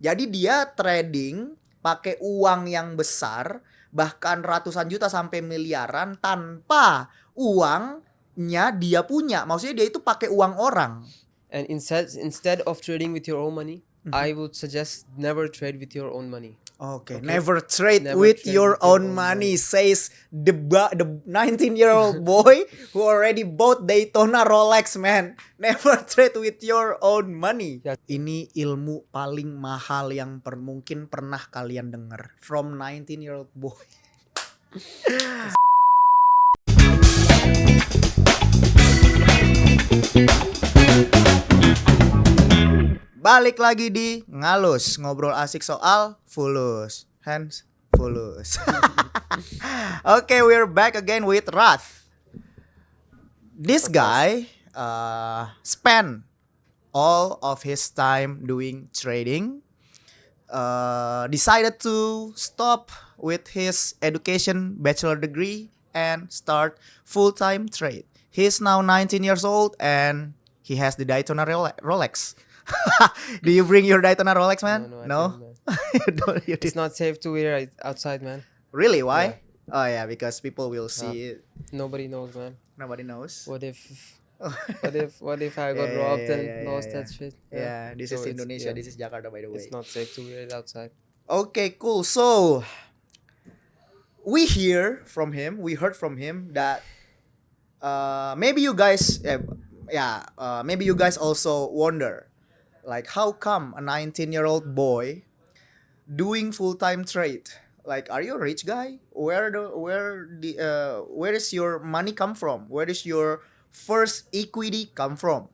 Jadi dia trading pakai uang yang besar, bahkan ratusan juta sampai miliaran tanpa uangnya dia punya. Maksudnya dia itu pakai uang orang. And instead of trading with your own money, I would suggest never trade with your own money. Okay, Okay. never trade Never with trade your with your own own money, money. says the 19-year-old boy who already bought Daytona Rolex, man. Never trade with your own money. Ya. Ini ilmu paling mahal yang mungkin pernah kalian dengar from 19-year-old boy. Balik lagi di Ngalus, ngobrol asik soal fulus. Hands fulus. Okay, we're back again with Rath. This guy spent all of his time doing trading. Decided to stop with his education bachelor degree and start full-time trade. He's now 19 years old and he has the Daytona Rolex. Do you bring your Daytona Rolex, man? No, I No? don't, man. You don't, you It's did. not safe to wear it outside, man. Really? Why? Oh yeah, because people will see it. Nobody knows, man. Nobody knows. What if I got Yeah, robbed yeah, and yeah, lost yeah. that shit? Yeah, this So is it's- Indonesia. yeah. This is Jakarta, by the way. It's not safe to wear it outside. Okay, cool. So we heard from him that maybe you guys, maybe you guys also wonder, like, how come a 19-year-old boy doing full-time trade? Like, are you a rich guy? Where is your money come from? Where is your first equity come from?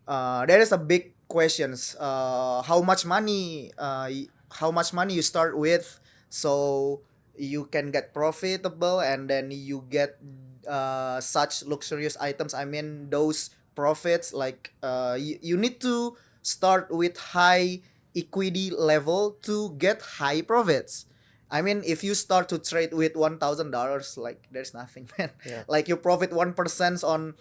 There is a big questions. How much money you start with, so you can get profitable, and then you get such luxurious items. I mean, those profits, like you need to start with high equity level to get high profits. I mean, if you start to trade with $1,000, like, there's nothing, man. Yeah. Like, you profit 1% on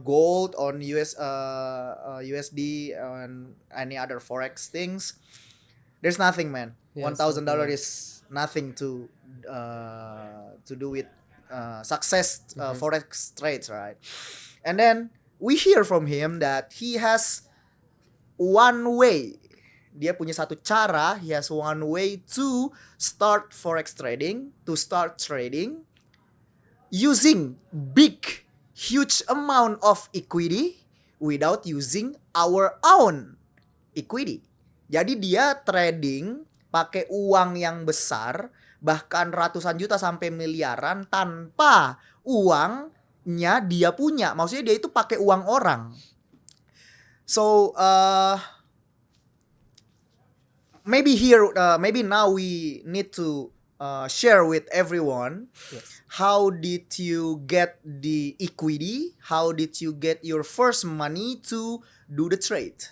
gold, on USD, and any other forex things. There's nothing, man. Yeah, it's $1,000 nothing, man. is nothing to do with success forex trades, right? And then we hear from him that he has one way. Dia punya satu cara. He has one way to start forex trading, to start trading using big, huge amount of equity without using our own equity. Jadi dia trading pakai uang yang besar, bahkan ratusan juta sampai miliaran tanpa uangnya dia punya. Maksudnya dia itu pakai uang orang. So maybe now we need to share with everyone. Yes. How did you get the equity? How did you get your first money to do the trade?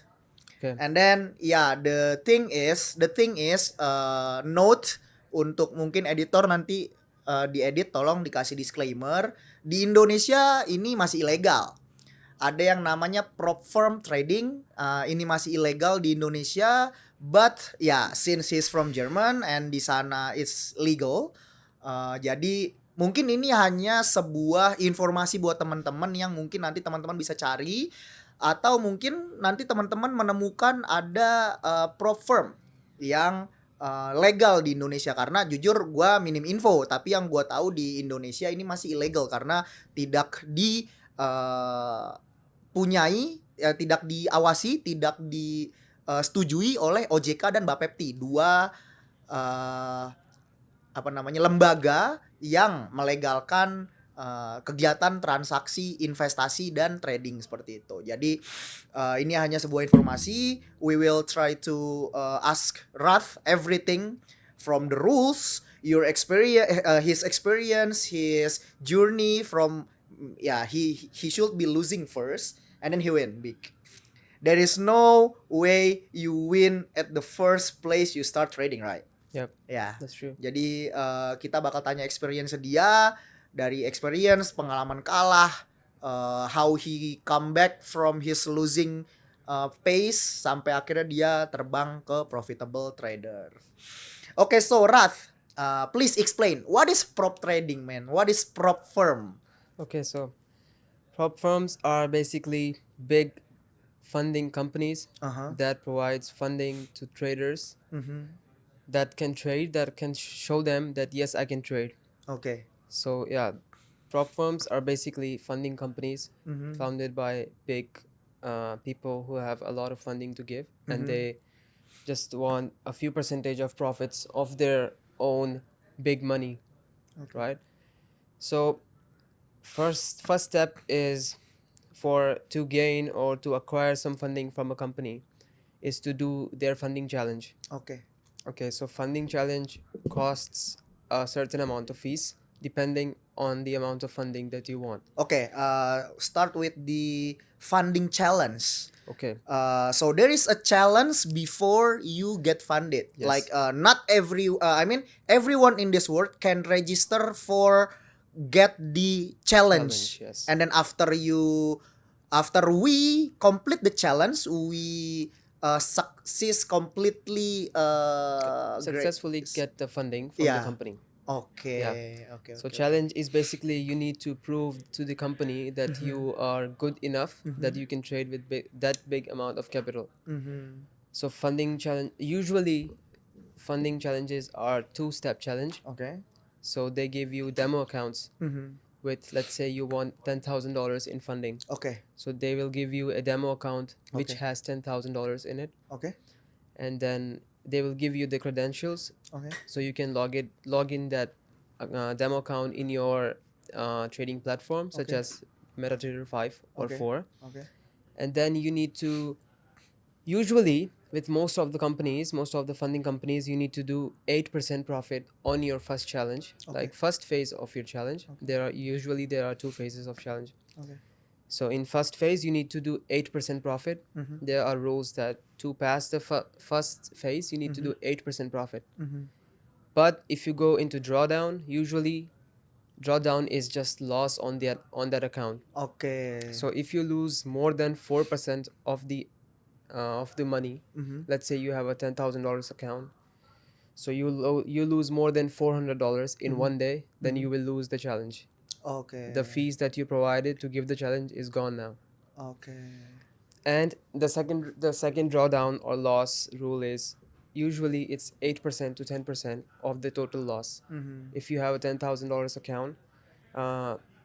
Okay. And then the thing is note untuk mungkin editor nanti diedit, tolong dikasih disclaimer. Di Indonesia ini masih ilegal. Ada yang namanya prop firm trading, ini masih ilegal di Indonesia. But since he's from German and di sana it's legal, jadi mungkin ini hanya sebuah informasi buat teman-teman yang mungkin nanti teman-teman bisa cari, atau mungkin nanti teman-teman menemukan ada prop firm yang legal di Indonesia. Karena jujur gue minim info, tapi yang gue tahu di Indonesia ini masih ilegal karena tidak dipunyai, tidak diawasi, tidak disetujui oleh OJK dan Bapepti, dua lembaga yang melegalkan kegiatan transaksi investasi dan trading seperti itu. Jadi ini hanya sebuah informasi. We will try to ask Rath everything from the rules, your experience, his experience, his journey from he should be losing first and then he win big. There is no way you win at the first place you start trading, right? Yep. Ya. That's true. Jadi kita bakal tanya experience dia, dari experience, pengalaman kalah, how he come back from his losing pace sampai akhirnya dia terbang ke profitable trader. Okay, so Rath, please explain what is prop trading, man. What is prop firm? Okay, so prop firms are basically big funding companies Uh-huh. that provides funding to traders Mm-hmm. that can trade, that can show them that yes, I can trade. Okay. So yeah, prop firms are basically funding companies Mm-hmm. founded by big people who have a lot of funding to give, and they just want a few percentage of profits of their own big money, Okay. right? So first step is for to gain or to acquire some funding from a company is to do their funding challenge. Okay. Okay, so funding challenge costs a certain amount of fees depending on the amount of funding that you want. Okay. Start with the funding challenge. Okay. So there is a challenge before you get funded. Yes. Like not I mean everyone in this world can register for get the challenge. Yes. And then after we complete the challenge, we success completely Successfully get the funding from Yeah. the company. Okay. So challenge is basically you need to prove to the company that you are good enough that you can trade with that big amount of capital. Mm-hmm. So funding challenge usually funding challenges are two-step challenge. Okay. So they give you demo accounts Mm-hmm. with, let's say you want $10,000 in funding. Okay. So they will give you a demo account which Okay. has $10,000 in it, Okay. and then they will give you the credentials Okay. so you can log in that demo account in your trading platform such Okay. as MetaTrader 5 or Okay. 4, Okay. and then you need to usually with most of the funding companies you need to do 8% profit on your first challenge. Okay. Like first phase of your challenge, there are two phases of challenge. Okay. So in first phase you need to do 8% profit. Mm-hmm. There are rules that to pass the first phase you need to do 8% profit. Mm-hmm. But if you go into drawdown, usually drawdown is just loss on that account. Okay. So if you lose more than 4% of the money, Mm-hmm. let's say you have a $10,000 account, so you lose more than $400 in one day, then you will lose the challenge. Okay. The fees that you provided to give the challenge is gone now. Okay. And the second drawdown or loss rule is usually it's 8% to 10% of the total loss. Mm-hmm. If you have a $10,000 account,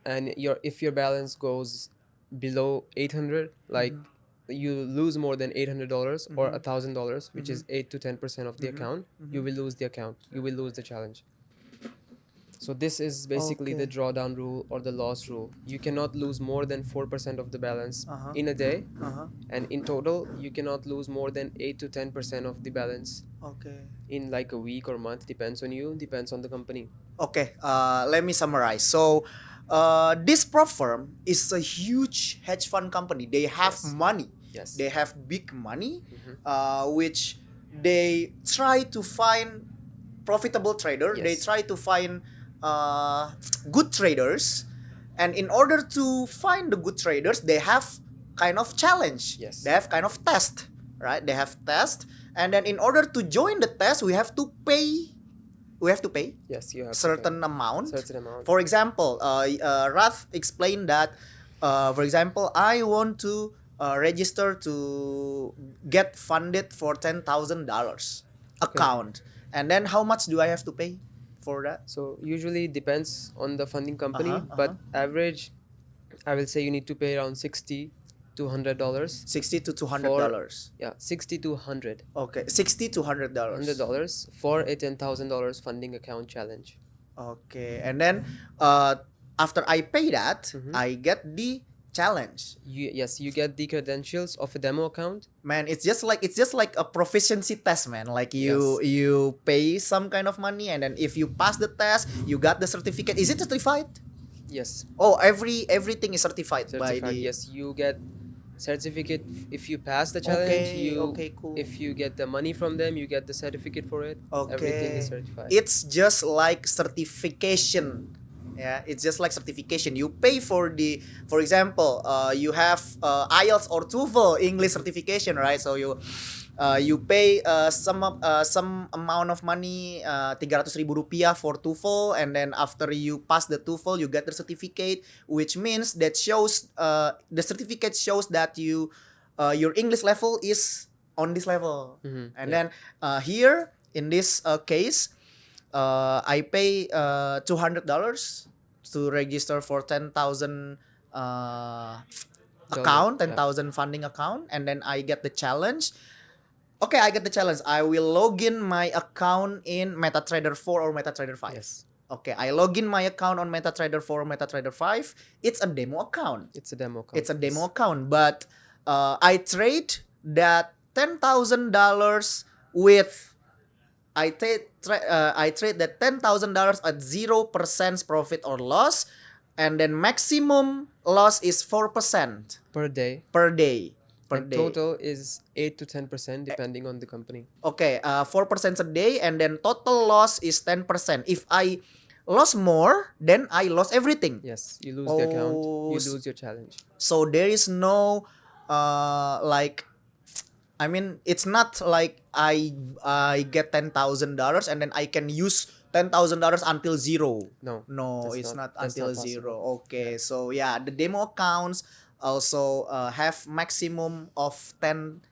and if your balance goes below 800, like you lose more than $800 or $1,000, which is 8 to 10% of the account, you will lose the account. You will lose the challenge. So this is basically the Okay. drawdown rule or the loss rule. You cannot lose more than 4% of the balance in a day, Uh-huh. and in total you cannot lose more than 8 to 10% of the balance Okay. in like a week or month. Depends on you, depends on the company. Okay. Let me summarize. So, this prop firm is a huge hedge fund company. They have Yes. money. Yes. They have big money, which they try to find profitable trader. Yes. They try to find good traders, and in order to find the good traders, they have kind of challenge. Yes. They have kind of test, right? They have test, and then in order to join the test, we have to pay. Yes, you have to certain amount. certain amount. For example, Rath explained that, for example, I want to register to get funded for $10,000 account, and then how much do I have to pay for that? So usually depends on the funding company, Uh-huh, but average, I will say you need to pay around $60 to $100. $60 to $200. Yeah, 60 to 100. Okay, $60 to $100. $100 for a $10,000 funding account challenge. Okay, and then after I pay that, I get the challenge. You get the credentials of a demo account. Man, it's just like a proficiency test, man. Like you pay some kind of money, and then if you pass the test, you got the certificate. Is it certified? Yes. Oh, everything is certified, by Certified. the. Yes, you get certificate if you pass the challenge. Okay, cool. If you get the money from them, you get the certificate for it. Okay. Everything is certified. It's just like certification Yeah, it's just like certification. You pay for for example, you have IELTS or TOEFL English certification, right? So you pay some amount of money, 300.000 rupiah for TOEFL, and then after you pass the TOEFL, you get the certificate, which means that shows the certificate shows that your English level is on this level. And Yeah. then here in this case, I pay $200 to register for 10,000 account, Yeah. 10,000 funding account, and then I get the challenge. Okay, I get the challenge. I will log in my account in MetaTrader 4 or MetaTrader 5. Yes. Okay, I log in my account on MetaTrader 4 or MetaTrader 5. It's a demo account. It's a demo account. It's a demo account, but I trade that $10,000 with I trade that $10,000 at 0% profit or loss, and then maximum loss is 4% per day. per day. Per And day. total is 8 to 10% depending on the company. Okay, 4% a day, and then total loss is 10%. If I lost more, then I lost everything. Yes, you lose the account, Oh, you lose your challenge. So there is no it's not like I get $10,000 and then I can use $10,000 until zero. No, No, that's it's not that's until not possible. zero. Okay, so yeah, the demo accounts also have maximum of 10%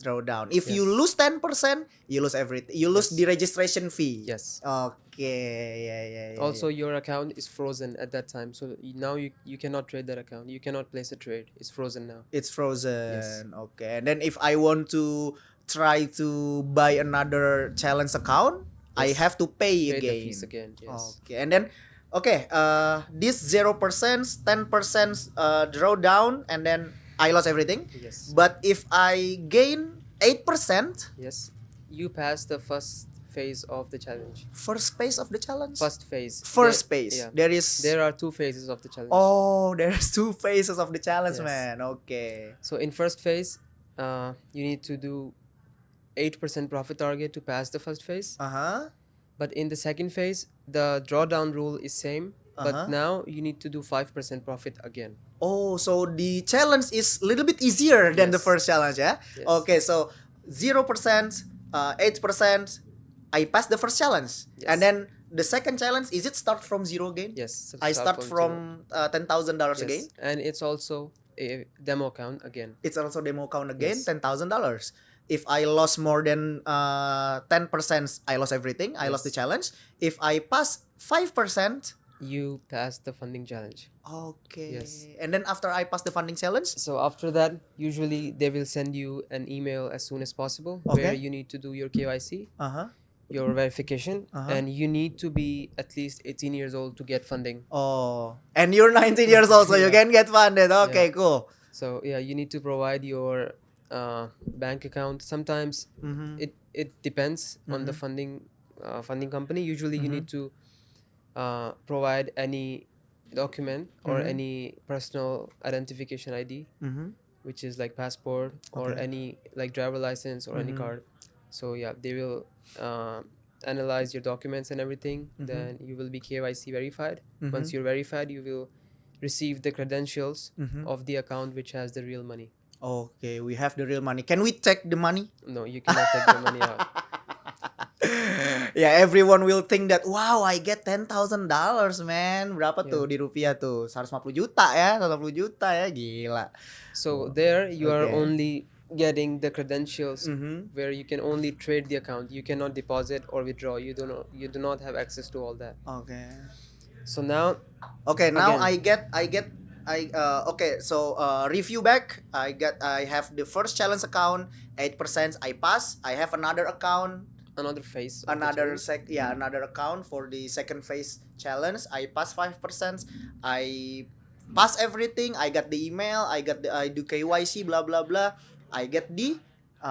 drawdown. If you Yes. lose 10%, you lose everything. You lose Yes. the registration fee. Yes. Okay, yeah. Also, your account is frozen at that time, so now you cannot trade that account. You cannot place a trade. It's frozen now. It's frozen. Yes. Okay. And then if I want to try to buy another challenge account, I Yes. have to pay Pay again. the fees again. Yes. Okay. And then this 0%, 10% drawdown, and then I lost everything. Yes. But if I gain 8%, Yes. You pass the first phase of the challenge. first phase of the challenge. First phase. First phase. Yeah. There are two phases of the challenge. Oh, there's two phases of the challenge, Yes. man. Okay. So in first phase, you need to do 8% profit target to pass the first phase. Uh-huh. But in the second phase, the drawdown rule is same, Uh-huh. but now you need to do 5% profit again. Oh, so the challenge is a little bit easier than the Yes. first challenge, yeah? Yes. Okay, so 0%, 8%, I passed the first challenge. Yes. And then the second challenge, is it start from zero again? Yes. I start zero. from $10,000 Yes. again. And it's also a demo account again. It's also demo account again, Yes. $10,000. If I lost more than 10%, I lost everything. I lost the Yes. challenge. If I pass 5%, You pass the funding challenge. okay. Yes. And then after I pass the funding challenge, So after that, usually they will send you an email as soon as possible Okay. where you need to do your KYC, uh-huh. your verification, Uh-huh. and you need to be at least 18 years old to get funding. Oh, and you're 19 years old, so you Yeah. can get funded. Okay, Yeah. cool. So yeah, you need to provide your bank account. Sometimes Mm-hmm. it depends on the funding company. Usually you need to provide any document or any personal identification ID, Mm-hmm. which is like passport or Okay. any like driver license or any card. So yeah, they will analyze your documents and everything. Then you will be KYC verified. Once you're verified, you will receive the credentials of the account which has the real money. Okay, we have the real money. Can we take the money? No, you cannot take the money out. Yeah, everyone will think that wow, I get $10,000, man. Berapa tuh di rupiah tuh? 150 juta ya, 150 juta ya, gila. So there you are Okay. only getting the credentials Mhm. where you can only trade the account. You cannot deposit or withdraw. You do not have access to all that. Okay. So now Okay, now Again. okay, so review back. I have the first challenge account, 8%, I pass. I have another account, another phase of the another challenge. another account for the second phase challenge. I pass 5%. I pass everything. I got the email. I do KYC, blah blah blah. I get the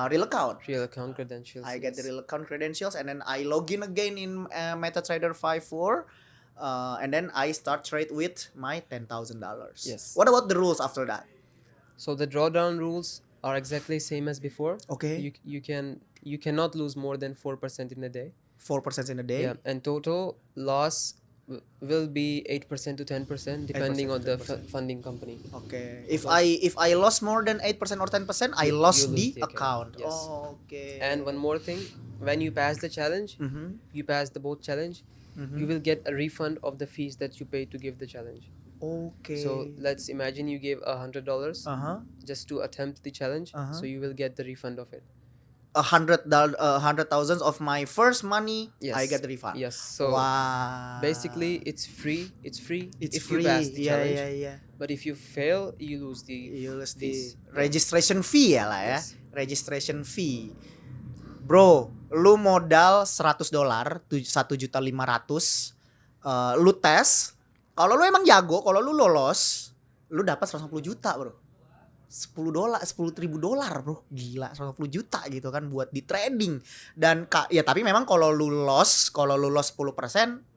real account. Real account credentials. I get the yes. real account credentials, and then I log in again in MetaTrader 5.4, and then I start trade with my $10,000. Yes. What about the rules after that? So the drawdown rules are exactly same as before. Okay. You cannot lose more than 4% in a day. 4% in a day. Yeah, and total loss will be 8% to 10% depending 8% on to the 10%. funding company. Okay. If But I lost more than 8% or 10%, I you lost lose the the account. account. Yes. Oh, okay. And one more thing, when you pass the challenge, Mm-hmm. you pass the both challenge, Mm-hmm. you will get a refund of the fees that you paid to give the challenge. So Okay. let's imagine you gave $100 Uh-huh. just to attempt the challenge, Uh-huh. so you will get the refund of it. $100,000 of my first money, I get Yes. the refund. Yes. So Wow. basically it's free. It's free It's if you pass free. the Yeah, challenge, yeah, yeah. but if you fail, you lose the You lose the fees. Yeah. registration fee ya lah ya. Yes. Registration fee. Bro, lu modal $100, 1.500.000. Lu tes. Kalau lu emang jago, kalau lu lolos, lu dapat 150 juta, Bro. $10, $10.000 bro, gila, 150 juta gitu kan buat di trading. Dan ya tapi memang kalau lu loss 10%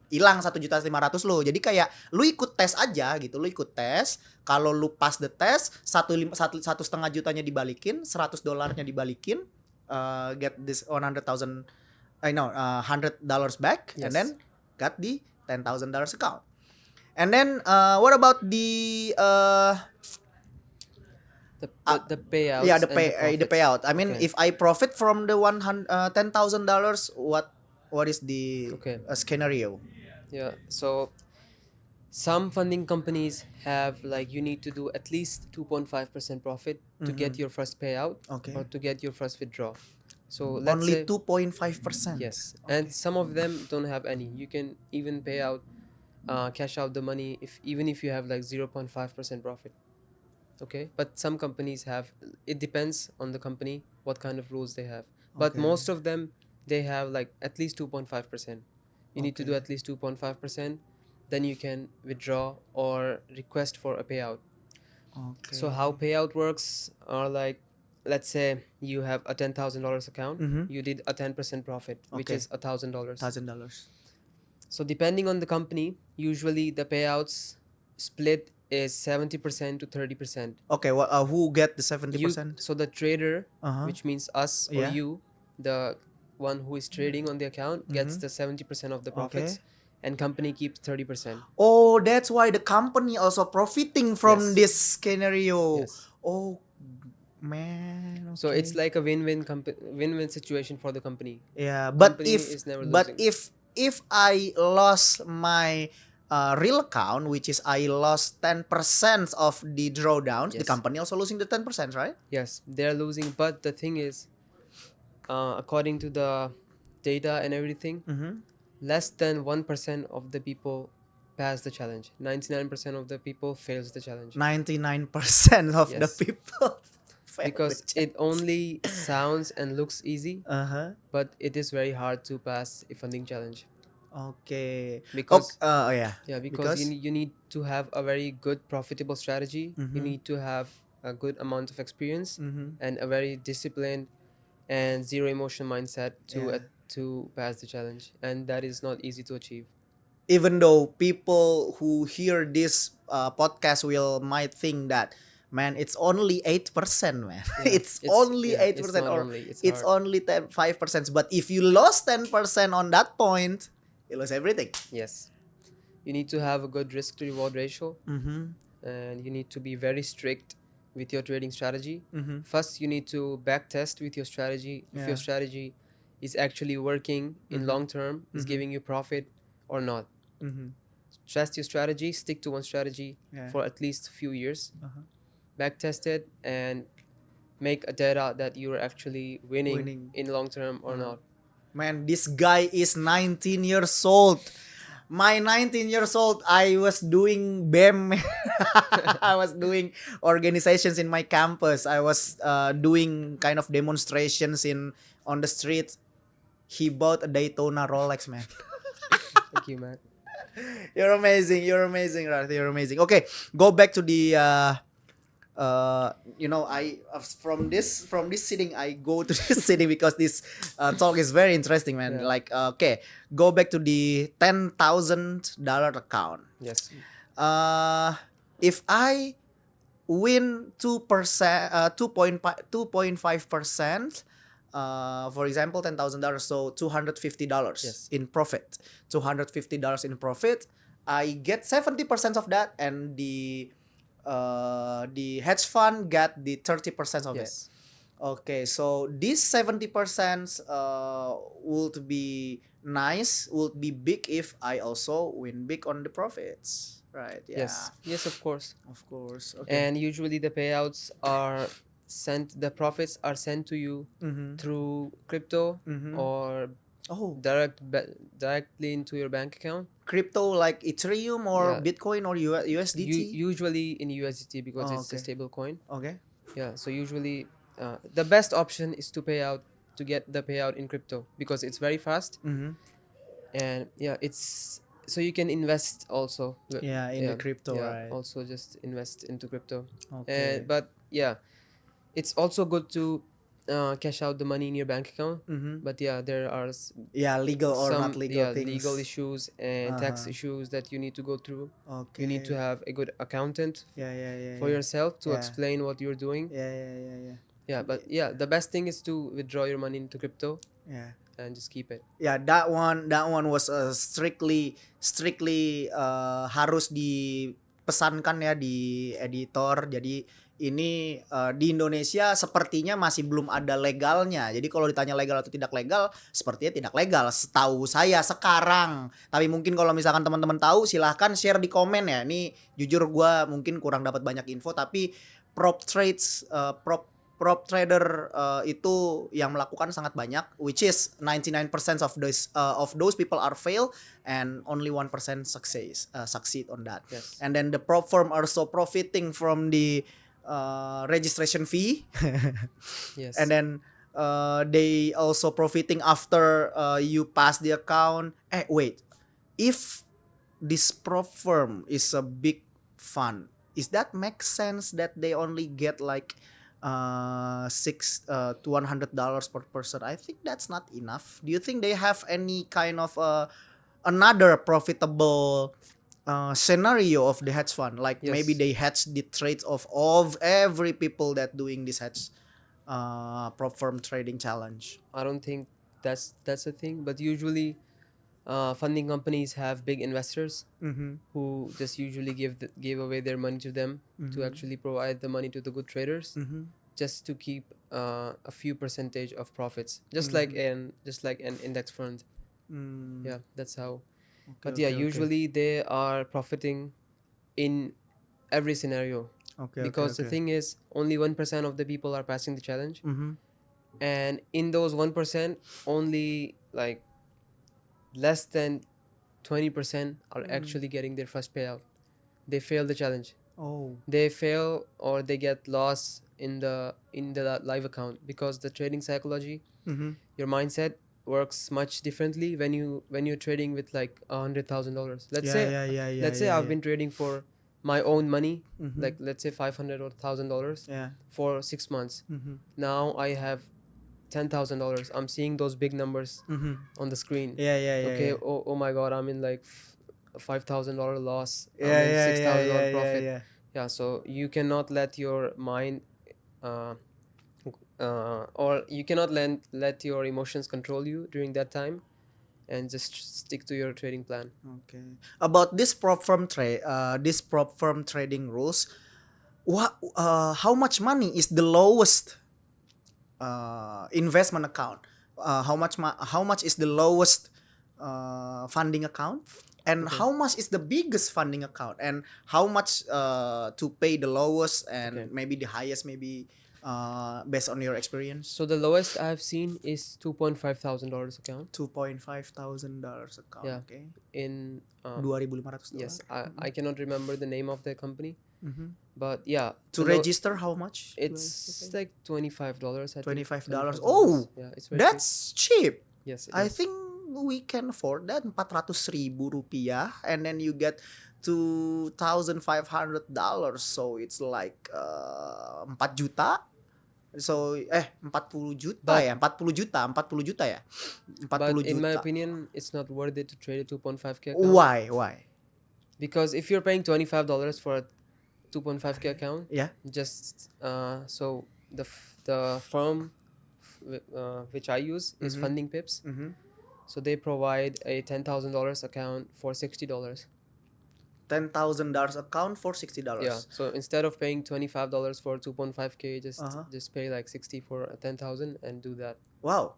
hilang 1.500.000 lu. Jadi kayak lu ikut tes aja gitu, lu ikut tes. Kalau lu pas the test, 1,5 jutanya dibalikin, $100 dibalikin, get this 100,000, I know, $100 back, and then Yes. got the $10,000 account. And then what about the The payouts. yeah, and the profits. payout. I mean, Okay. if I profit from the $10,000, what is the Okay. scenario? Yeah. So some funding companies have, like, you need to do at least 2.5% profit to get your first payout Okay. or to get your first withdrawal. So let's Only say 2.5%. yes, and some of them don't have any. You can even pay out, cash out the money even if you have like 0.5% profit. Okay, but some companies have. It depends on the company what kind of rules they have. But Okay. most of them, they have like at least 2.5%. You need to do Okay. at least 2.5%. Then you can withdraw or request for a payout. Okay. So how payout works are like, let's say you have a $10,000 account. Mhm. You did a 10% profit, which Okay. is $1,000. $1,000. So depending on the company, usually the payouts split is 70% to 30%. Okay. Who get the You 70%? so the trader, Uh-huh. which means us or Yeah. you, the one who is trading on the account, gets the 70% of the profits, Okay. and company keeps 30%. Oh, that's why the company also profiting from Yes. this scenario. Yes. Oh, man. So it's okay. like a win-win situation for the company. Yeah, but Company is never losing. if I lost my real account, which is I lost 10% of the drawdowns, the Yes. company also losing the 10%, right? Yes, they're losing, but the thing is, according to the data and everything, Mm-hmm. less than 1% of the people pass the challenge. 99% of the people fails the challenge. 99% of the Yes. people fail Because the it only sounds and looks easy, uh-huh. but it is very hard to pass a funding challenge. Okay. Because Oh yeah. yeah, because you need to have a very good profitable strategy. You Mhm. need to have a good amount of experience Mhm. and a very disciplined and zero emotion mindset to Yeah. to pass the challenge, and that is not easy to achieve. Even though people who hear this podcast will might think that, man, it's only 8%, man. Yeah, It's only yeah, it's 8%, not or only, it's it's hard. only 5%. But if you lost 10% on that point, you lose everything. Yes, you need to have a good risk to reward ratio, Mm-hmm. and you need to be very strict with your trading strategy. Mm-hmm. First, you need to back test with your strategy if Yeah. your strategy is actually working in long term, is giving you profit or not. Mm-hmm. Test your strategy, stick to one strategy Yeah. for at least a few years, Uh-huh. back test it, and make a data that you're actually winning, Winning. in long term or not. Man, this guy is 19 years old. My 19 years old, I was doing BEM. I was doing organizations in my campus. I was doing kind of demonstrations on the streets. He bought a Daytona Rolex, man. Thank you, Matt. You're amazing. You're amazing, Rarth. You're amazing. Okay, go back to the I from this sitting I go to this sitting because this talk is very interesting, man. Yeah. Like okay, go back to the $10,000 account. Yes. If I win 2%, 2.5%, for example, $10,000, so $250 Yes. in profit. $250 in profit. I get 70% of that, and the hedge fund get the 30% of it. Yes. Okay, so this 70% would be nice, would be big if I also win big on the profits. Right, yeah. Yes. Yes, of course. Of course. Okay. And usually the payouts are sent, the profits are sent to you Mm-hmm. through crypto Mm-hmm. or Oh, directly into your bank account. crypto like Ethereum or Yeah. Bitcoin or USDT? Usually in USDT because Oh, it's a okay. stable coin. Okay. Yeah, so usually the best option is to get the payout in crypto because it's very fast, Mm-hmm. and yeah, it's so you can invest also. Yeah, in the Yeah, crypto, yeah, right? also just invest into crypto. Okay. But yeah, it's also good to cash out the money in your bank account. Mm-hmm. But yeah, there are Yeah, legal or not some legal legal things. issues and tax Uh-huh. issues that you need to go through. You need to Okay. have a good accountant Yeah, yeah, yeah, for yeah. yourself to Yeah. explain what you're doing. Yeah, yeah, yeah, yeah. Yeah, but yeah, the best thing is to withdraw your money into crypto Yeah. and just keep it. Yeah, that one was strictly harus dipesankan ya di editor. Jadi ini di Indonesia sepertinya masih belum ada legalnya. Jadi kalau ditanya legal atau tidak legal, sepertinya tidak legal setahu saya sekarang. Tapi mungkin kalau misalkan teman-teman tahu, silahkan share di komen ya. Ini jujur gua mungkin kurang dapat banyak info, tapi prop trader itu yang melakukan sangat banyak, which is 99% of those people are fail and only 1% succeed on that. Yes. And then the prop firm are also profiting from the registration fee. Yes. And then they also profiting after you pass the account. Wait, if this prop firm is a big fund, is that make sense that they only get like $6 to $100 per person? I think that's not enough. Do you think they have any kind of another profitable scenario of the hedge fund? Like Yes. maybe they hedge the trades of every people that doing this hedge prop firm trading challenge. I don't think that's a thing, but usually funding companies have big investors Mm-hmm. who just usually give away their money to them to actually provide the money to the good traders Mm-hmm. just to keep a few percentage of profits, just like an index fund. Mm. Yeah, that's how. Okay, But yeah, okay, okay. usually they are profiting in every scenario Okay, because okay, the thing is only 1% of the people are passing the challenge, Mm-hmm. and in those 1% only like less than 20% are actually getting their first payout. They fail the challenge. Oh. They fail or they get lost in the live account because the trading psychology, Mm-hmm. your mindset works much differently when you're trading with like $100,000. Let's say I've been trading for my own money, Mhm. like let's say $500 or $1,000 Yeah. for 6 months. Mm-hmm. Now I have $10,000. I'm seeing those big numbers Mm-hmm. on the screen. Yeah, yeah, yeah. Okay, Yeah. oh my god, I'm in like $5,000 loss. Yeah, I'm in yeah, $6,000 yeah, profit. yeah. Yeah, so you cannot let your mind or you cannot let your emotions control you during that time, and just stick to your trading plan. Okay. About this prop firm trading rules, how much money is the lowest investment account? How much is the lowest funding account? And Okay. how much is the biggest funding account? And how much to pay the lowest and Okay. maybe the highest, maybe based on your experience? So the lowest I've seen is $2,500 account $2,500 account. Yeah. Okay. in 2.500 dollars. yes, I cannot remember the name of the company, Mhm. but yeah, To the low- register, how much? it's like $25. I think. $25. $25. Oh, Yeah, it's very cheap. that's cheap. Yes, it I is. think we can afford that. 400.000 rupiah, and then you get $2,500. So it's like 4 juta. So 40 juta But- ya, 40 juta ya. 40 But in my juta. opinion, it's not worth it to trade a 2.5K account. Why? Because if you're paying $25 for a 2.5K account, Yeah. just so the firm which I use is Mhm. Funding Pips. Mhm. So they provide a $10,000 account for $60. $10,000 account for Yeah. $60. So instead of paying $25 for 2.5K, Uh-huh. just pay like 60 for 10,000 and do that. Wow.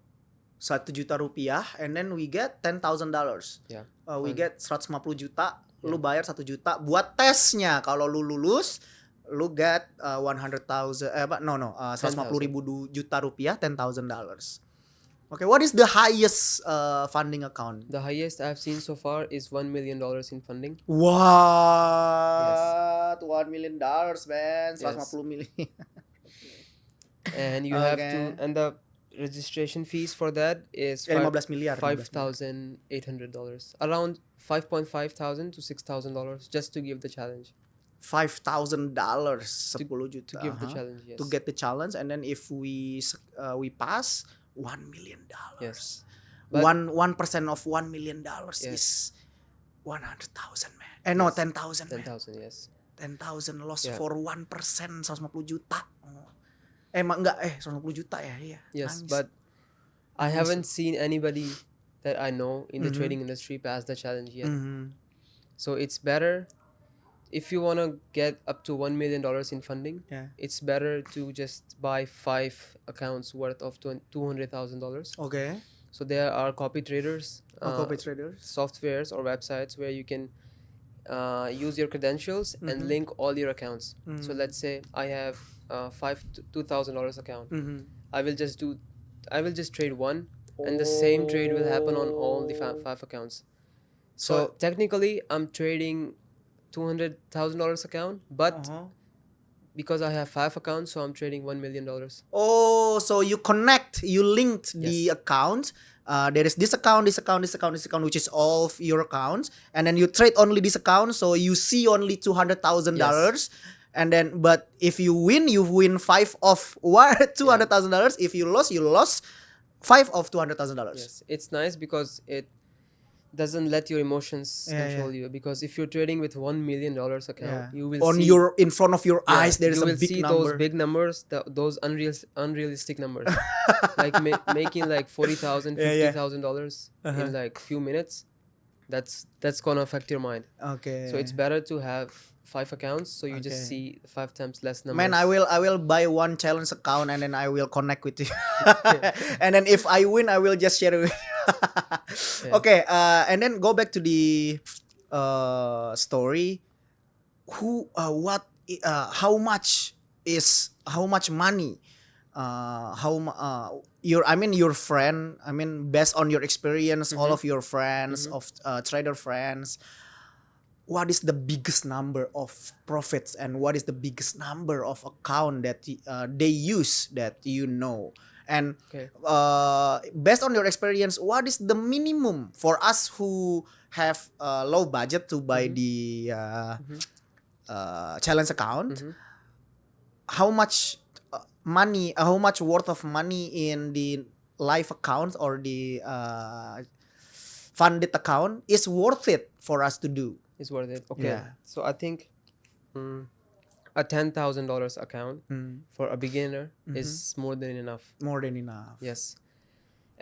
1 juta rupiah, and then we get $10,000. Yeah. We Fun. get 150 juta. Lu Yeah. bayar 1 juta buat tesnya. Kalau lu lulus, lu get 100,000. No, 150 ribu juta rupiah, $10,000. Okay, what is the highest funding account? The highest I've seen so far is $1 million in funding. What? $1 million, man. Yes. 150 million. And you have Okay. to, and the registration fees for that is 15 miliar. 5,800, around 5,500 to $6,000 just to give the challenge. $5,000, 10 juta. To give the challenge, yes. To get the challenge, and then if we pass, $1 million. Yes. But- 1% of $1 million Yes. is 100,000, man. No, 10,000, man. 10,000, yes. 10,000 loss Yeah. for 1%, 150 juta. Enggak, 150 juta ya, iya. Yes, Nangis. but I haven't seen anybody that I know in the Mhm. trading industry pass the challenge yet. Mhm. So it's better if you want to get up to $1 million in funding. Yeah. It's better to just buy 5 accounts worth of $200,000. Okay. So there are copy traders, Copy traders. softwares or websites where you can use your credentials and Mhm. link all your accounts. So Mhm. let's say I have $2,000 account. Mhm. I will just trade one, and the same trade will happen on all the Oh. 5 accounts. So- So technically, I'm trading $200,000 account, but Uh-huh. because I have 5 accounts, so I'm trading $1 million. Oh, so you linked the Yes. account. There is this account, which is all of your accounts, and then you trade only this account, so you see only $200,000, and then but if you win 5 of $200,000. If you lost 5 of $200,000. Yes, it's nice because it doesn't let your emotions Yeah, control you. Because if you're trading with $1 million account, Yeah. you will On see in front of your eyes, there is you a will big see number. those big numbers, those unrealistic numbers, like making like $40,000, Yeah. $50,000 Uh-huh. in like few minutes. That's gonna affect your mind. Okay. So it's better to have 5 accounts, so you Okay. just see 5 times less numbers. Man, I will buy one challenge account, and then I will connect with you. And then if I win, I will just share it with you. Yeah. Okay, and then go back to the story. How much money? Your friend. Based on your experience, all of your friends of trader friends. What is the biggest number of profits, and what is the biggest number of account that they use that you know? And Okay. based on your experience, what is the minimum for us who have low budget to buy the challenge account? Mhm. How much money? How much worth of money in the live account or the funded account is worth it for us to do? It's worth it. Okay. Yeah. So I think a $10,000 account for a beginner is more than enough. More than enough. Yes.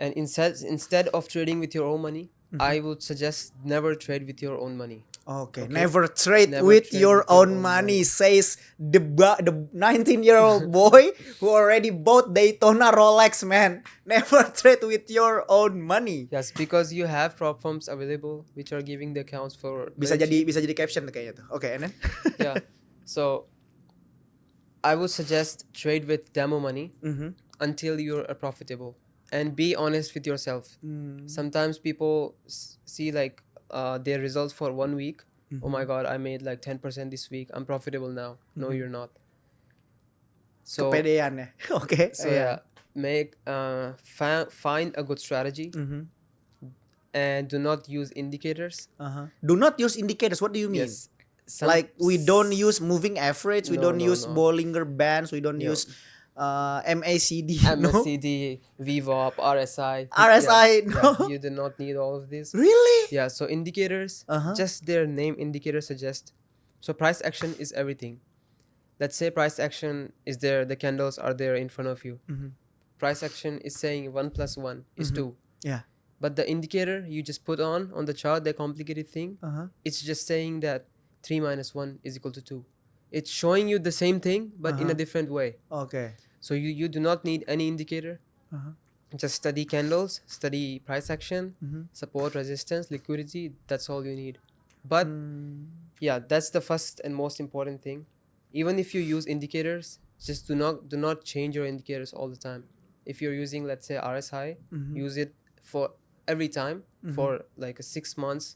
And instead of trading with your own money, I would suggest never trade with your own money. Okay. Okay. Never trade Never with trade your with your own own money, money. says the 19-year-old boy who already bought Daytona Rolex, man. Never trade with your own money. Yes, because you have prop firms available which are giving the accounts for Bisa very jadi caption tuh kayaknya tuh. Okay, and then? cheap. Yeah. So I would suggest trade with demo money until you're profitable, and be honest with yourself. Sometimes people see like their results for 1 week. Oh my god, I made like 10% this week, I'm profitable now. No, you're not. So Kepedean ya. Okay. so yeah, make find a good strategy and do not use indicators. Do not use indicators. What do you mean? Yes. Like we don't use moving average, we No, don't no, use no. Bollinger Bands, we don't No. use MACD. No? MACD, VWAP, RSI. RSI, no. You do not need all of this. Really? Yeah, so indicators, just their name indicator suggest. So price action is everything. Let's say price action is there, the candles are there in front of you. price action is saying 1 plus 1 is 2. Yeah. But the indicator you just put on the chart, the complicated thing, it's just saying that 3 minus 1 is equal to 2. It's showing you the same thing, but in a different way. Okay. So you do not need any indicator. Just study candles, study price action, support, resistance, liquidity. That's all you need. But yeah, that's the first and most important thing. Even if you use indicators, just do not change your indicators all the time. If you're using, let's say, RSI, use it for every time for like 6 months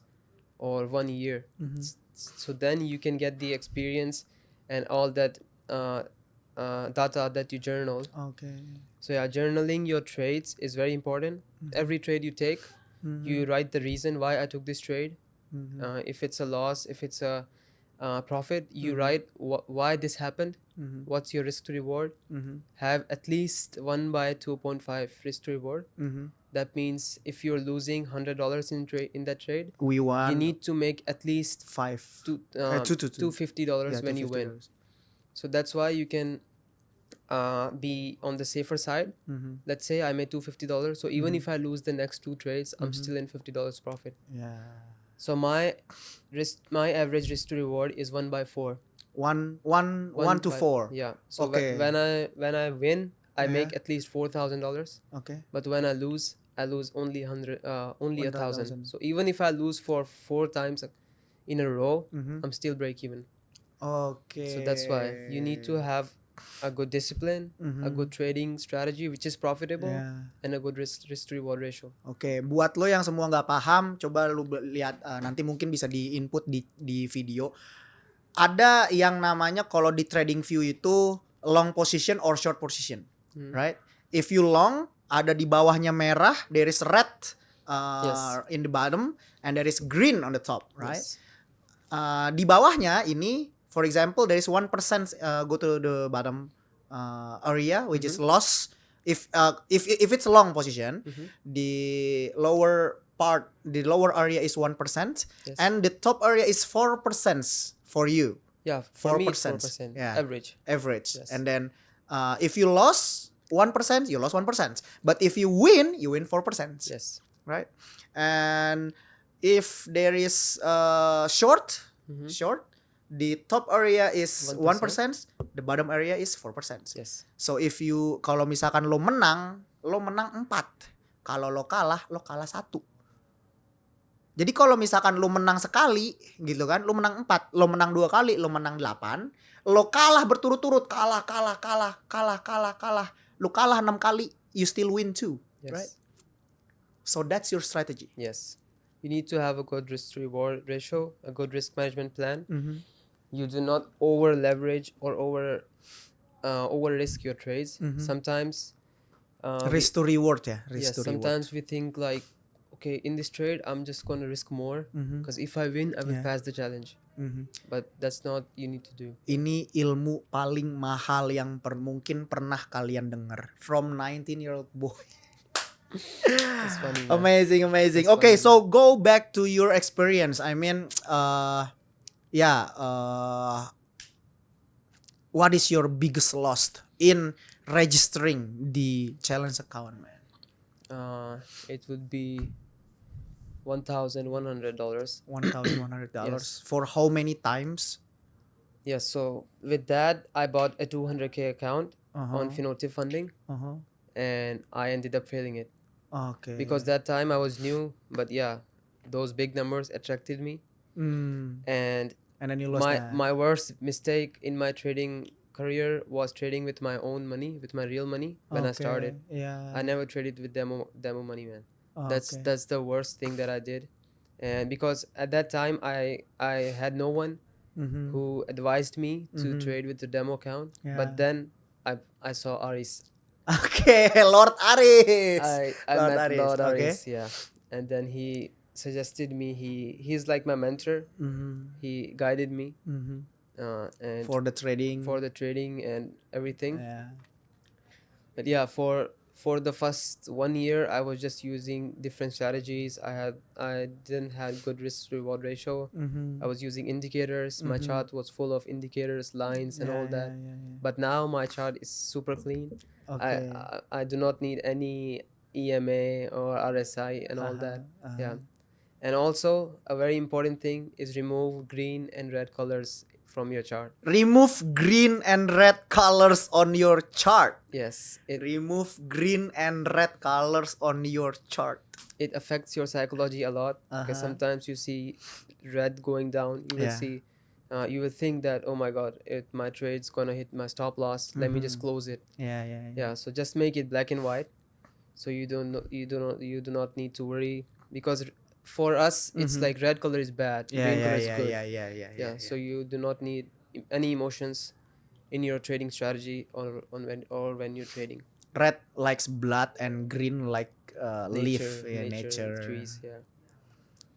or 1 year. So then you can get the experience and all that data that you journal. Okay. So yeah, journaling your trades is very important. Every trade you take, you write the reason why I took this trade. If it's a loss, if it's a profit, you write why this happened. What's your risk to reward? Have at least 1 by 2.5 risk to reward. That means if you're losing $100 in that trade, We won. you need to make at least $250 when you win. So that's why you can be on the safer side. Let's say I made $250. So even if I lose the next 2 trades, I'm still in $50 profit. Yeah. So my average risk to reward is 1 by 4. 1 to 4. Yeah. So Okay. when I win, I make at least $4,000. Okay. But when I lose only 1,000. 1,000. So even if I lose for 4 times in a row, I'm still break even. Okay. So that's why you need to have a good discipline, a good trading strategy which is profitable, and a good risk to reward ratio. Oke, buat lo yang semua nggak paham, coba lo lihat nanti mungkin bisa di input di video. Ada yang namanya kalau di trading view itu long position or short position, right? If you long, ada di bawahnya merah, there is red in the bottom and there is green on the top, right? Yes. Di bawahnya ini, for example, there is 1% go to the bottom area which is loss. If it's long position, the lower part, the lower area is 1%, and the top area is 4% for you. Yeah, for me it's 4%. Yeah. Average. Yes. And then if you lost 1%, you lost 1%. But if you win 4%. Yes. Right? And if there is short, the top area is 1%, the bottom area is 4%. Yes. So if you, kalau misalkan lo menang 4. Kalau lo kalah 1. Jadi kalau misalkan lo menang sekali gitu kan, lo menang 4, lo menang 2 kali, lo menang 8, lo kalah berturut-turut, kalah. Lo kalah 6 kali, you still win 2, right? So that's your strategy. Yes. You need to have a good risk to reward ratio, a good risk management plan. You do not over leverage or over risk your trades. Sometimes Risk to reward ya, risk to reward. Sometimes we think like, okay, in this trade I'm just going to risk more because if I win I will pass the challenge. But that's not you need to do. Ini ilmu paling mahal yang mungkin pernah kalian dengar from 19-year-old boy. That's funny. Man. Amazing. That's Okay, funny, so go back to your experience. I mean, what is your biggest loss in registering the challenge account, man? It would be $1,100. $1,100. Yes. For how many times? Yeah, so with that I bought a 200K account on Finotive funding, and I ended up failing it. Okay. Because that time I was new, but yeah, those big numbers attracted me. And then you lost that. my worst mistake in my trading career was trading with my own money, with my real money when I started. Yeah. I never traded with demo money, man. That's Okay. that's the worst thing that I did. And because at that time I had no one who advised me to trade with the demo account. Yeah. But then I saw Aris. Okay, Lord Aris. I Lord met Aris, Lord okay. Aris, yeah. And then he suggested me, he's like my mentor. He guided me and For the trading. for the trading and everything. Yeah. But yeah, for for the first 1 year, I was just using different strategies. I didn't have good risk reward ratio. Mm-hmm. I was using indicators. My Mhm. chart was full of indicators, lines, and all that. Yeah. But now my chart is super clean. Okay. I do not need any EMA or RSI and all that. Yeah. And also, a very important thing is remove green and red colors from your chart. Remove green and red colors on your chart. Yes, Remove green and red colors on your chart. it affects your psychology a lot, because Uh-huh. sometimes you see red going down, you will Yeah. see you will think that, oh my god, my trade's gonna hit my stop loss, let me just Mhm. close it. Yeah. Yeah, so just make it black and white, so you do not need to worry, because for us it's Mhm. like red color is bad, green color is good. Yeah. So you do not need any emotions in your trading strategy, or when you're trading. Red likes blood and green like leaf. Yeah, Nature, nature. trees, yeah.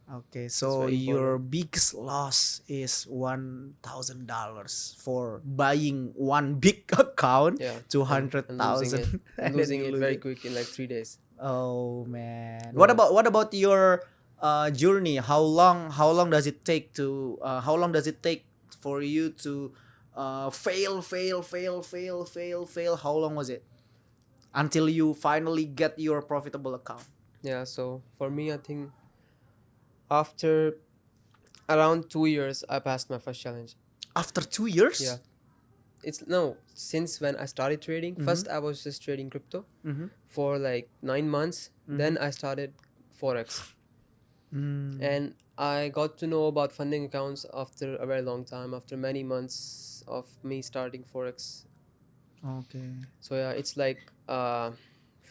Okay, That's so very your important. biggest loss is $1,000 for buying one big account, Yeah, two and hundred losing it, thousand, and and then losing you it lose very it. quick in like 3 days. Oh man. Yeah. What about your journey? How long does it take to how long does it take for you to fail? How long was it until you finally get your profitable account? Yeah. So for me, I think after around 2 years, I passed my first challenge. After 2 years? Yeah. It's no since when I started trading. Mm-hmm. First, I was just trading crypto Mm-hmm. for like 9 months. Mm-hmm. Then I started forex, Mm. and I got to know about funding accounts after a very long time. After many months of me starting forex. Okay. So yeah, it's like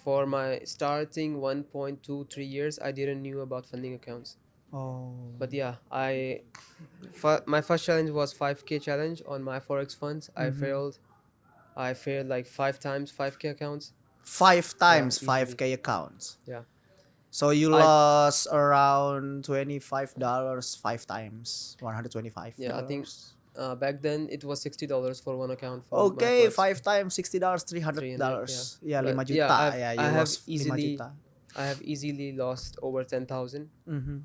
for my starting 1.23 years, I didn't knew about funding accounts. Oh. But yeah, my first challenge was 5K challenge on my forex funds. I Mm-hmm. failed. I failed like 5 times 5K accounts. Five Yeah, times easily. 5K accounts. Yeah, So you I lost around $25 five times, yeah I think $125. back then it was $60 for one account for my Okay, forex. five times $60, 300. Yeah, $300. Yeah, but 5 yeah, juta. Yeah, you lost 5 juta. I have easily lost over 10,000 Mm-hmm.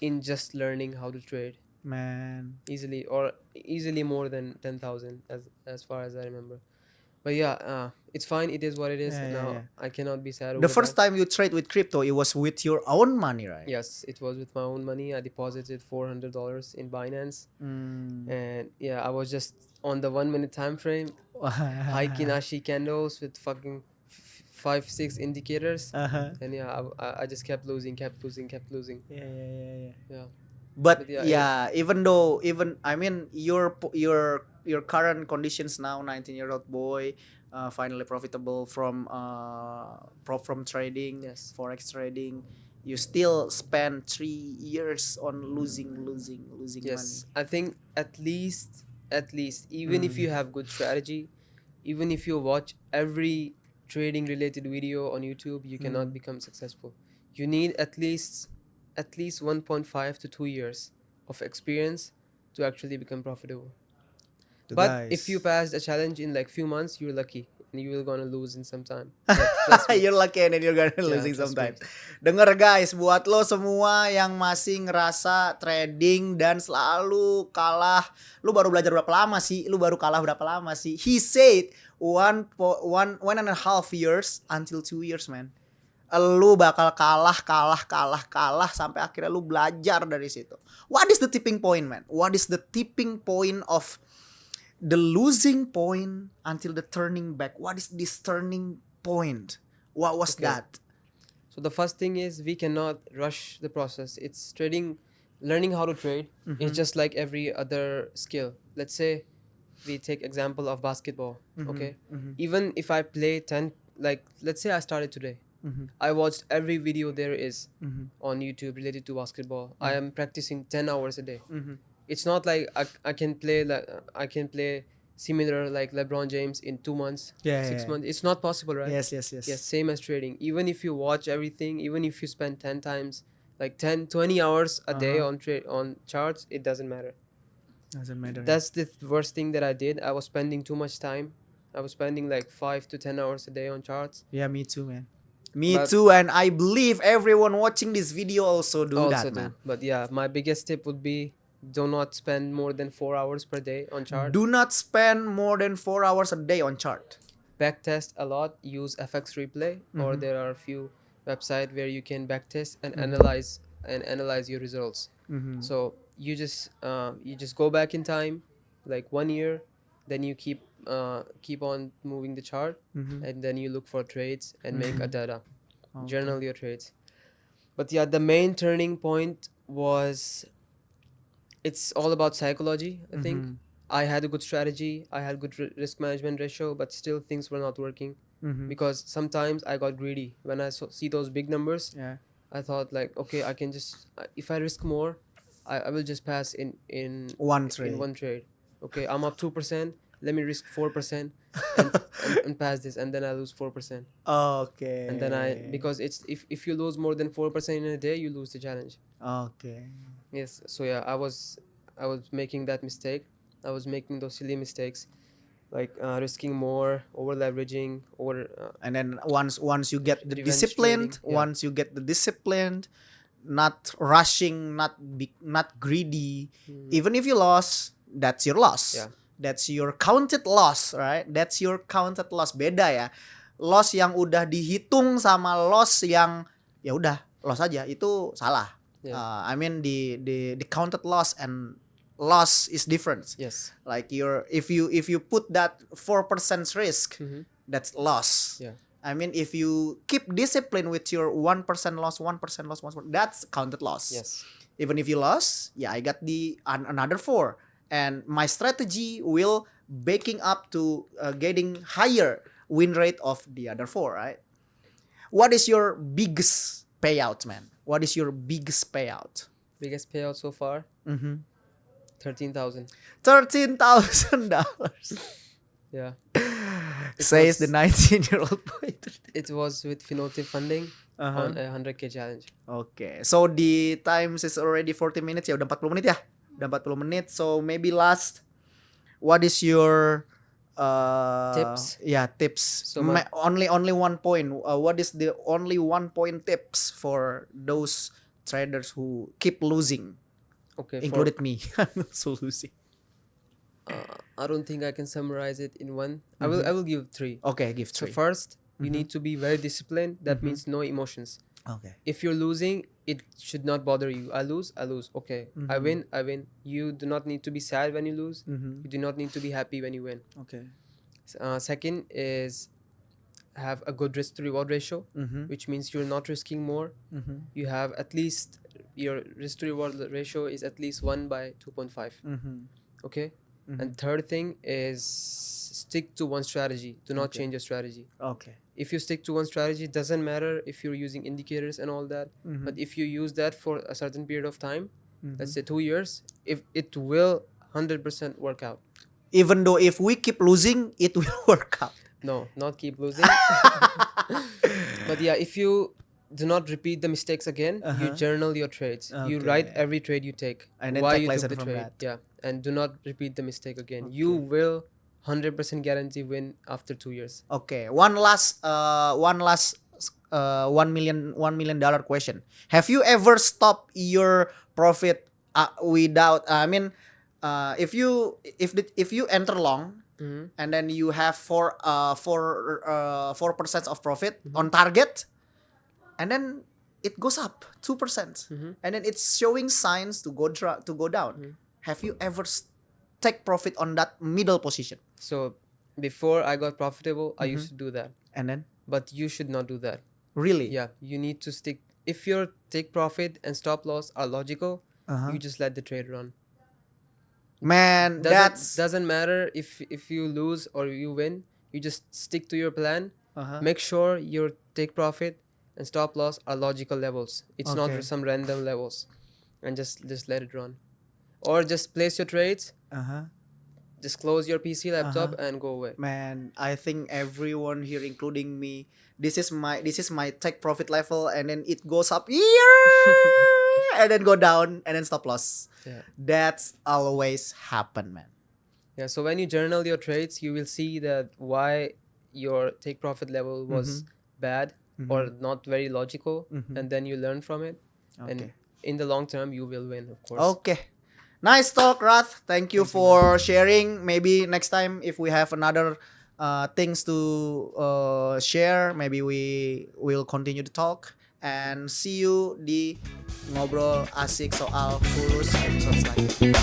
in just learning how to trade. Man. Easily more than 10,000, as far as I remember. But yeah, it's fine. It is what it is. Yeah. Now I cannot be sad The over first that. time you trade with crypto, it was with your own money, right? Yes, it was with my own money. I deposited $400 in Binance, Mm. and yeah, I was just on the 1 minute time frame, high Kinashi candles with fucking 5 6 indicators, Uh-huh. and yeah, I just kept losing, kept losing. Yeah. Yeah, But but yeah, yeah, even though even I mean your current conditions now, 19-year-old boy, finally profitable from from trading, yes, forex trading, you still spend 3 years on losing money. yes. I think at least, even if Mm. you have good strategy, even if you watch every trading related video on YouTube, you cannot Mm. become successful. You need at least 1.5 to 2 years of experience to actually become profitable. To But if you guys. pass a challenge in like few months, you're lucky, and you will gonna lose in some time. Trust me. You're lucky and then you're gonna Yeah, losing trust me. sometimes. Denger guys, buat lo semua yang masih ngerasa trading dan selalu kalah, lu baru belajar berapa lama sih? Lu baru kalah berapa lama sih? He said 1.5 years until 2 years, man. Lu bakal kalah sampai akhirnya lu belajar dari situ. What is the tipping point, man? What is the tipping point of the losing point until the turning back? What is this turning point? What was Okay. that? So the first thing is we cannot rush the process. It's trading, learning how to trade. It's just like every other skill. Let's say we take example of basketball. Okay, even if I play 10, like let's say I started today, I watched every video there is on YouTube related to basketball. I am practicing 10 hours a day. It's not like I can play I can play similar like LeBron James in 2 months, Yeah, 6 months. It's not possible, right? Yes. Yes, same as trading. Even if you watch everything, even if you spend 10 times, like 10, 20 hours a day Uh-huh. on on charts, it doesn't matter. Doesn't matter. That's the worst thing that I did. I was spending too much time I was spending like 5 to 10 hours a day on charts. Yeah, me too, man. Me But too, and I believe everyone watching this video also do also that, do. man. But yeah, my biggest tip would be do not spend more than 4 hours per day on chart. Do not spend more than 4 hours a day on chart. Backtest a lot. Use FX Replay, or there are a few website where you can backtest and analyze your results. So you just go back in time, like 1 year, then you keep on moving the chart, and then you look for trades and make a data, journal your trades. But yeah, the main turning point was, it's all about psychology, I think. I had a good strategy, I had good risk management ratio, but still things were not working, because sometimes I got greedy. When I see those big numbers, Yeah. I thought like, okay, I can just if I risk more, I will just pass in One trade. in one trade. Okay, I'm up 2%. Let me risk 4% and pass this, and then I lose 4%. Okay. And then because it's if you lose more than 4% in a day, you lose the challenge. Okay. Yes. So yeah, I was making that mistake. I was making those silly mistakes, like risking more, over leveraging, or And then once you get the Revenge disciplined, trading, yeah. once you get the disciplined, not rushing, not greedy. Even if you lost, that's your loss. Yeah. That's your counted loss, right? That's your counted loss. Beda ya. Loss yang udah dihitung sama loss yang ya udah loss aja, itu salah. Yeah. I mean the counted loss and loss is different. Yes. Like if you put that 4% risk, that's loss. Yeah. I mean, if you keep discipline with your 1% loss, 1% loss, 1%, that's counted loss. Yes. Even if you lost, yeah, I got another 4, and my strategy will baking up to getting higher win rate of the other 4, right? What is your biggest payout, man? What is your biggest payout? Biggest payout so far, 13,000. $13,000. Yeah. Says the was- 19-year-old boy. It was with Finotive funding on a 100K challenge. Okay, so the times is already 40 minutes ya, udah 40 menit ya. Udah 40 menit. So maybe last, what is your Tips? Yeah, tips. So only one point. What is the only 1 point tips for those traders who keep losing, Okay. included me? I'm also losing. I don't think I can summarize it in one. I will give 3. Okay, give So 3. first, you need to be very disciplined. That means no emotions. Okay. If you're losing, it should not bother you. I lose. Okay. I win. You do not need to be sad when you lose. You do not need to be happy when you win. Okay. Second is have a good risk to reward ratio, which means you're not risking more. You have at least, your risk to reward ratio is at least 1 by 2.5. Okay. And third thing is stick to one strategy. Do not change your strategy. Okay. If you stick to one strategy, it doesn't matter if you're using indicators and all that, but if you use that for a certain period of time, let's say 2 years, if it will 100% work out. Even though if we keep losing, it will work out. No, not keep losing. But yeah, if you do not repeat the mistakes again, you journal your trades. You write every trade you take, And then why take you took lesson the from trade. that. Yeah, and do not repeat the mistake again. You will 100% guarantee win after 2 years. Okay, one last $1 million question. Have you ever stopped your profit without? If you enter long and then you have 4% of profit on target, and then it goes up 2%, and then it's showing signs to go down. Have you ever take profit on that middle position? So before I got profitable, I used to do that. And then But you should not do that. really, Yeah, you need to stick. If your take profit and stop loss are logical, you just let the trade run. man, that's Doesn't matter if you lose or you win. You just stick to your plan. Uh-huh. Make sure your take profit and stop loss are logical levels. It's not Okay. some random levels, and just let it run, or just place your trades. Just close your PC laptop and go away. Man, I think everyone here, including me, this is my take profit level, and then it goes up and then go down and then stop loss. Yeah. That's always happen, man. Yeah, so when you journal your trades, you will see that why your take profit level was bad or not very logical, and then you learn from it. And Okay. in the long term, you will win, of course. Okay. Nice talk, Rath. Thank you Thank you, man. for sharing. Maybe next time if we have another things to share, maybe we will continue to talk and see you di ngobrol asik soal Fulus episode selanjutnya.